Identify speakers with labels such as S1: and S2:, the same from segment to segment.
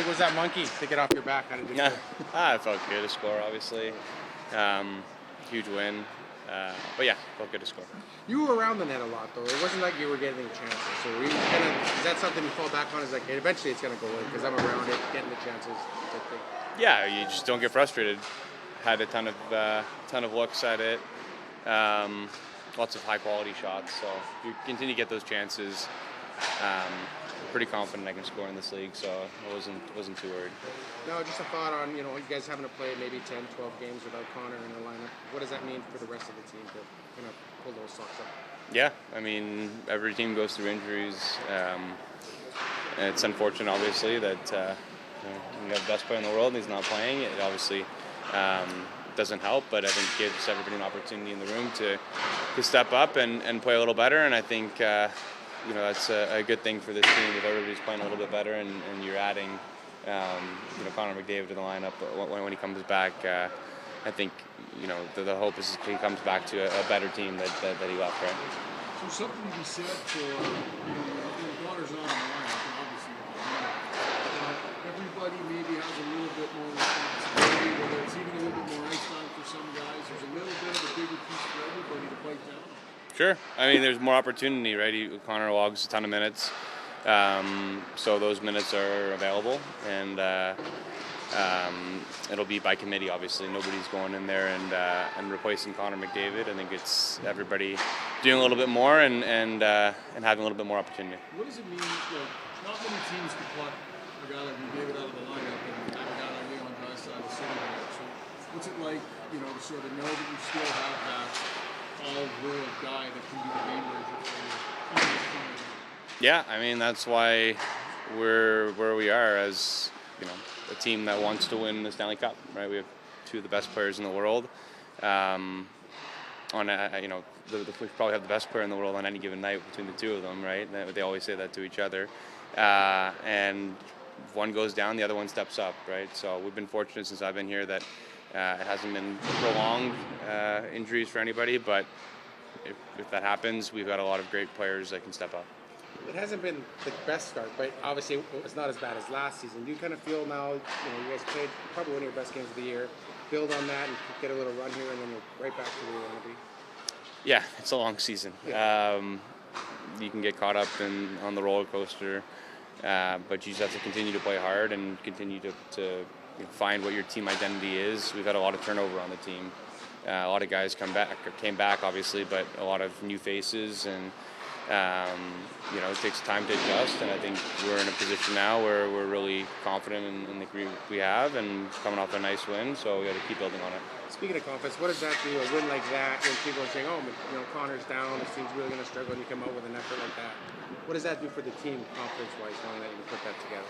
S1: big was that monkey to get off your back? How did you feel?
S2: It felt good to score, obviously. Huge win. But yeah, felt good to score.
S1: You were around the net a lot, though. It wasn't like you were getting chances. So were you is that something you fall back on? Is like, hey, eventually it's going to go in because I'm around it, getting the chances. Type thing.
S2: Yeah, you just don't get frustrated. Had a ton of looks at it. Lots of high quality shots. So if you continue to get those chances, pretty confident I can score in this league. So I wasn't too worried.
S1: No, just a thought on, you guys having to play maybe 10, 12 games without Connor in the lineup. What does that mean for the rest of the team to kind of pull those socks up?
S2: Yeah, I mean, every team goes through injuries. It's unfortunate, obviously, that when you have the best player in the world and he's not playing, it obviously doesn't help, but I think it gives everybody an opportunity in the room to step up and play a little better, and I think that's a good thing for this team if everybody's playing a little bit better and you're adding Connor McDavid to the lineup when he comes back. I think the hope is he comes back to a better team that he left, right?
S3: So something to be said for Connor's not on the lineup, and obviously everybody maybe has a little bit more responsibility, whether it's even a little bit more ice time for some guys. There's a little bit of a bigger piece for everybody to bite down on.
S2: Sure. I mean, there's more opportunity, right? Connor logs a ton of minutes, so those minutes are available, and it'll be by committee. Obviously, nobody's going in there and replacing Connor McDavid. I think it's everybody doing a little bit more and having a little bit more opportunity.
S3: What does it mean? Not many teams can pluck a guy like McDavid out of the lineup and have a guy like Leon Draisaitl sitting there. So, what's it like, to sort of know that you still have that all-world guy that can be the game breaker for you?
S2: Yeah, I mean, that's why we're where we are as a team that wants to win the Stanley Cup, right? We have two of the best players in the world. We probably have the best player in the world on any given night between the two of them, right? They always say that to each other. And if one goes down, the other one steps up, right? So we've been fortunate since I've been here that it hasn't been prolonged injuries for anybody, but if that happens, we've got a lot of great players that can step up.
S1: It hasn't been the best start, but obviously it's not as bad as last season. Do you kind of feel now, you guys played probably one of your best games of the year, build on that and get a little run here, and then you're right back to where you want to be?
S2: Yeah, it's a long season.
S1: Yeah.
S2: You can get caught up on the roller coaster, but you just have to continue to play hard and continue to find what your team identity is. We've had a lot of turnover on the team. A lot of guys came back, obviously, but a lot of new faces, and it takes time to adjust. And I think we're in a position now where we're really confident in the group we have, and coming off a nice win, so we got to keep building on it.
S1: Speaking of confidence, what does that do? A win like that, when people are saying, Connor's down, this team's really going to struggle, and you come out with an effort like that. What does that do for the team, confidence-wise, knowing that you can put that together?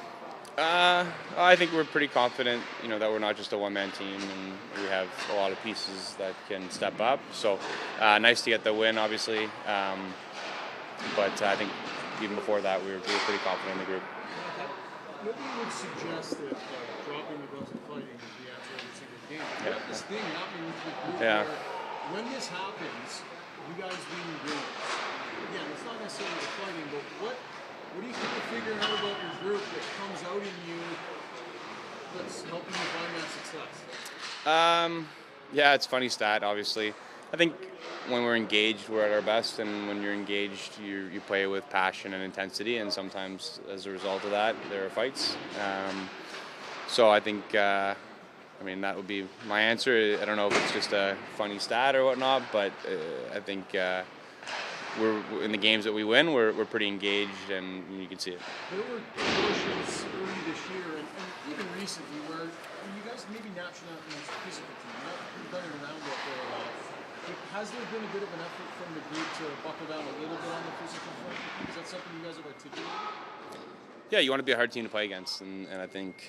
S2: I think we're pretty confident, that we're not just a one-man team, and we have a lot of pieces that can step up. So nice to get the win, obviously. But I think even before that, we were pretty confident in the group.
S3: Nobody would suggest that dropping the gloves and fighting is the answer every single game. You have this thing happening with the group where when this happens, you guys win games. Again, it's not necessarily the fighting, but what do you think you're figuring out about your group that comes out in you that's helping you find that success?
S2: Yeah, it's a funny stat, obviously. I think when we're engaged, we're at our best, and when you're engaged, you play with passion and intensity, and sometimes as a result of that, there are fights. So I think, that would be my answer. I don't know if it's just a funny stat or whatnot, but I think we're in the games that we win, we're pretty engaged, and you can see it.
S3: There were portions early this year, and even recently, where you guys maybe naturally not the most physical team, not running around out there a lot. Has there been a bit of an effort from the group to buckle down a little bit on the physical front? Is that something you guys have articulated?
S2: Yeah, you want to be a hard team to play against, and I think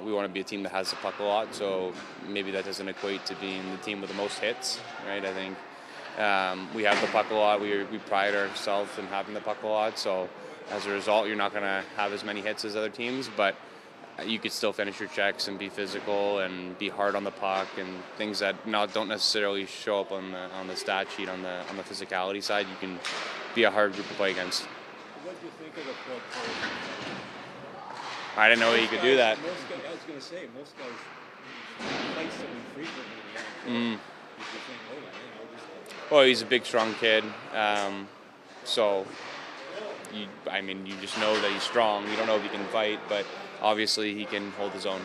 S2: we want to be a team that has the puck a lot, so maybe that doesn't equate to being the team with the most hits, right? I think we have the puck a lot. We pride ourselves in having the puck a lot, so as a result, you're not going to have as many hits as other teams, but you could still finish your checks and be physical and be hard on the puck, and things that don't necessarily show up on the stat sheet on the physicality side. You can be a hard group to play against.
S3: What do you think of the
S2: I didn't know he could do that.
S4: Most guys, I was going to say, most guys fight someone frequently in the NFL. You think, oh, man,
S2: Well, he's a big, strong kid. So, you just know that he's strong. You don't know if he can fight, but obviously he can hold his own.